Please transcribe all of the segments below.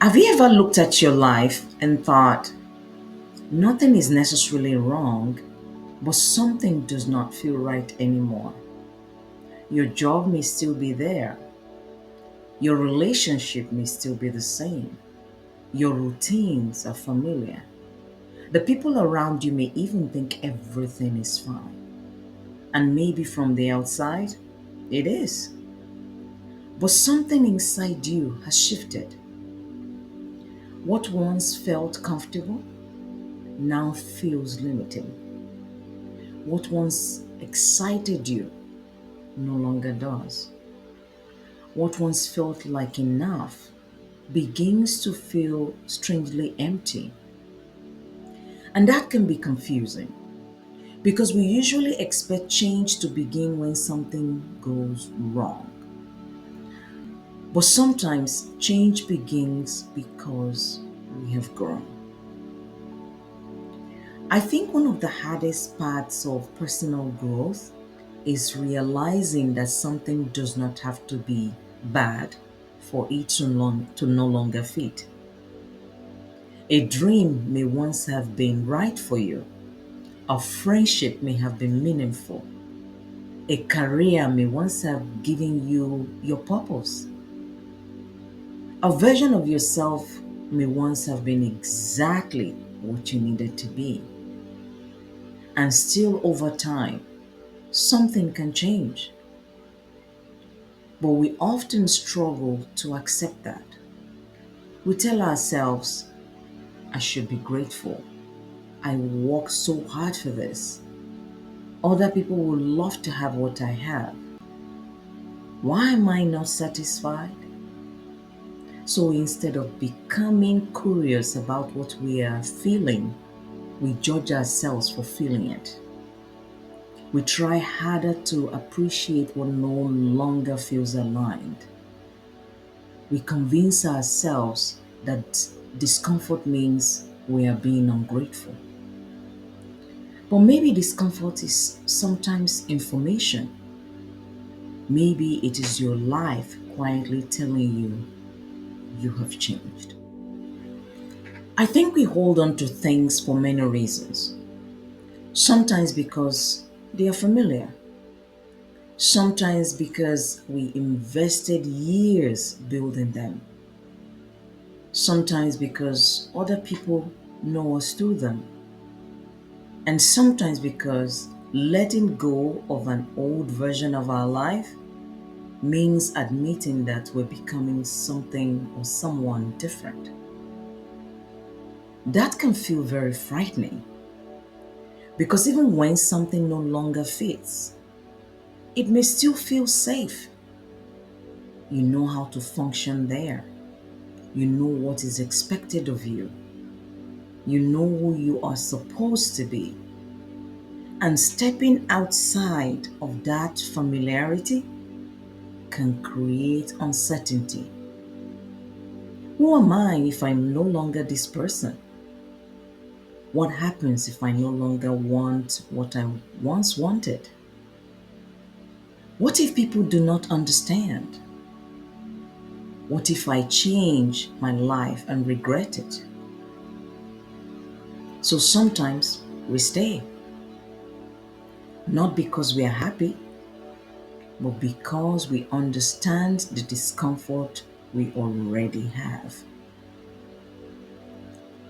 Have you ever looked at your life and thought, nothing is necessarily wrong, but something does not feel right anymore? Your job may still be there, your relationship may still be the same, your routines are familiar. The people around you may even think everything is fine. And maybe from the outside, it is. But something inside you has shifted. What once felt comfortable now feels limiting. What once excited you no longer does. What once felt like enough begins to feel strangely empty. And that can be confusing because we usually expect change to begin when something goes wrong. But sometimes change begins because we have grown. I think one of the hardest parts of personal growth is realizing that something does not have to be bad for it to no longer fit. A dream may once have been right for you. A friendship may have been meaningful. A career may once have given you your purpose. A version of yourself may once have been exactly what you needed to be. And still, over time, something can change. But we often struggle to accept that. We tell ourselves, I should be grateful. I worked so hard for this. Other people would love to have what I have. Why am I not satisfied? So instead of becoming curious about what we are feeling, we judge ourselves for feeling it. We try harder to appreciate what no longer feels aligned. We convince ourselves that discomfort means we are being ungrateful. But maybe discomfort is sometimes information. Maybe it is your life quietly telling you you have changed. I think we hold on to things for many reasons. Sometimes because they are familiar, sometimes because we invested years building them, sometimes because other people know us through them, and sometimes because letting go of an old version of our life means admitting that we're becoming something or someone different. That can feel very frightening because even when something no longer fits, it may still feel safe. You know how to function there. You know what is expected of you. You know who you are supposed to be. And stepping outside of that familiarity can create uncertainty. Who am I if I'm no longer this person? What happens if I no longer want what I once wanted? What if people do not understand? What if I change my life and regret it? So sometimes we stay, not because we are happy, but because we understand the discomfort we already have.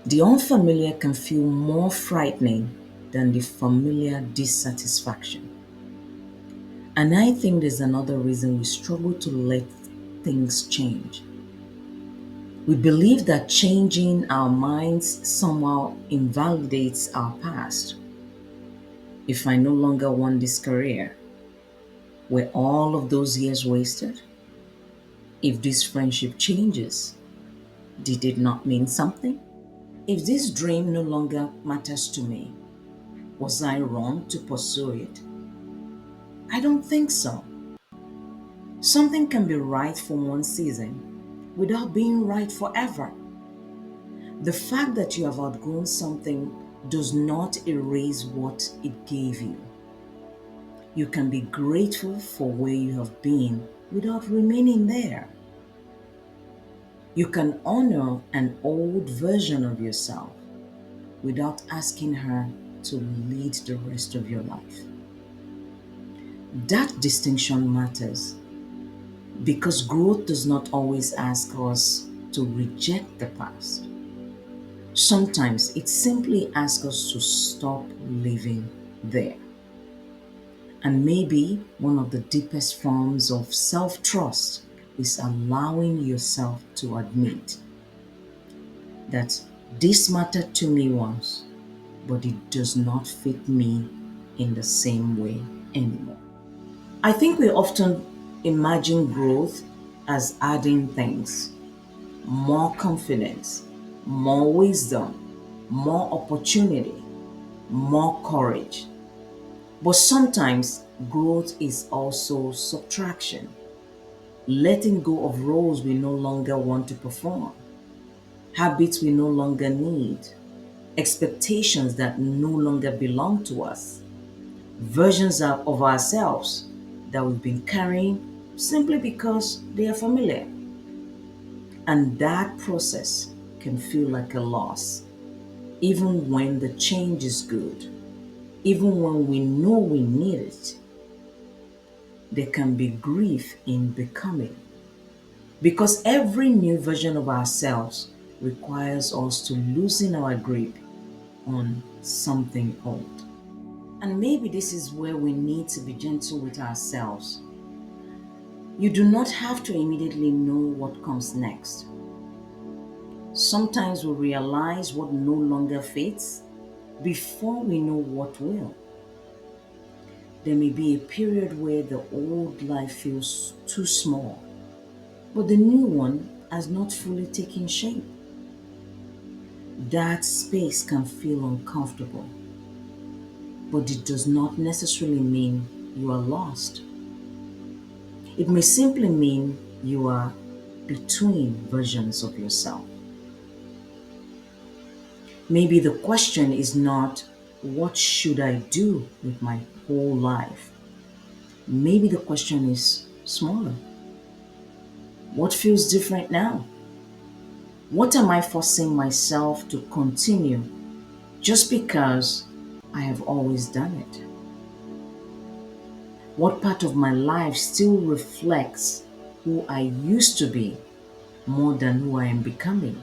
The unfamiliar can feel more frightening than the familiar dissatisfaction. And I think there's another reason we struggle to let things change. We believe that changing our minds somehow invalidates our past. If I no longer want this career, were all of those years wasted? If this friendship changes, did it not mean something? If this dream no longer matters to me, was I wrong to pursue it? I don't think so. Something can be right for one season without being right forever. The fact that you have outgrown something does not erase what it gave you. You can be grateful for where you have been without remaining there. You can honor an old version of yourself without asking her to lead the rest of your life. That distinction matters because growth does not always ask us to reject the past. Sometimes it simply asks us to stop living there. And maybe one of the deepest forms of self trust is allowing yourself to admit that this mattered to me once, but it does not fit me in the same way anymore. I think we often imagine growth as adding things: more confidence, more wisdom, more opportunity, more courage. But sometimes growth is also subtraction, letting go of roles we no longer want to perform, habits we no longer need, expectations that no longer belong to us, versions of ourselves that we've been carrying simply because they are familiar. And that process can feel like a loss, even when the change is good, even when we know we need it. There can be grief in becoming because every new version of ourselves requires us to loosen our grip on something old. And maybe this is where we need to be gentle with ourselves. You do not have to immediately know what comes next. Sometimes we realize what no longer fits before we know what will. There may be a period where the old life feels too small, but the new one has not fully taken shape. That space can feel uncomfortable, but it does not necessarily mean you are lost. It may simply mean you are between versions of yourself. Maybe the question is not, what should I do with my whole life? Maybe the question is smaller. What feels different now? What am I forcing myself to continue just because I have always done it? What part of my life still reflects who I used to be more than who I am becoming?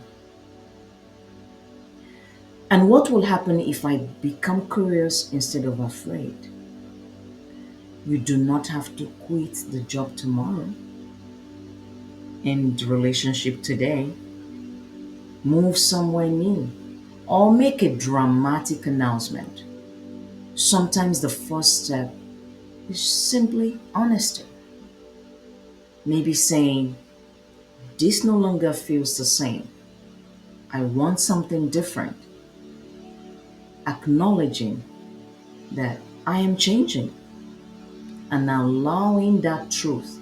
And what will happen if I become curious instead of afraid? You do not have to quit the job tomorrow, end relationship today, move somewhere new, or make a dramatic announcement. Sometimes the first step is simply honesty. Maybe saying, this no longer feels the same. I want something different. Acknowledging that I am changing and allowing that truth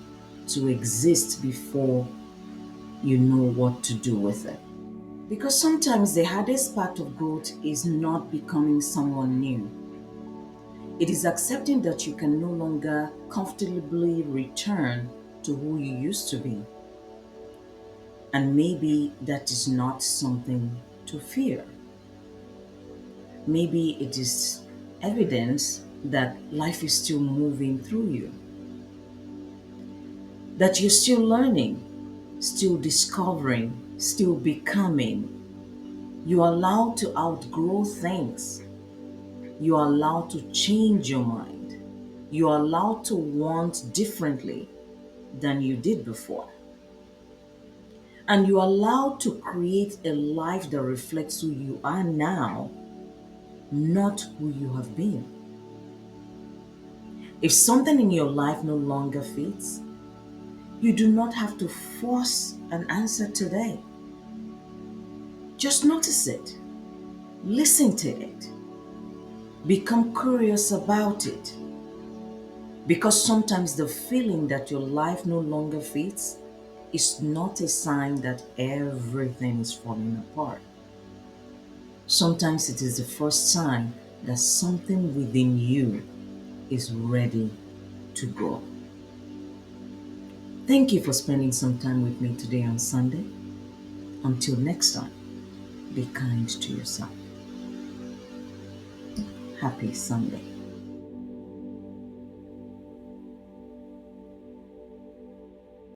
to exist before you know what to do with it. Because sometimes the hardest part of growth is not becoming someone new. It is accepting that you can no longer comfortably return to who you used to be. And maybe that is not something to fear. Maybe it is evidence that life is still moving through you, that you're still learning, still discovering, still becoming. You're allowed to outgrow things. You're allowed to change your mind. You're allowed to want differently than you did before. And you're allowed to create a life that reflects who you are now, not who you have been. If something in your life no longer fits, you do not have to force an answer today. Just notice it, listen to it, become curious about it. Because sometimes the feeling that your life no longer fits is not a sign that everything is falling apart. Sometimes it is the first sign that something within you is ready to grow. Thank you for spending some time with me today on Sunday. Until next time, be kind to yourself. Happy Sunday.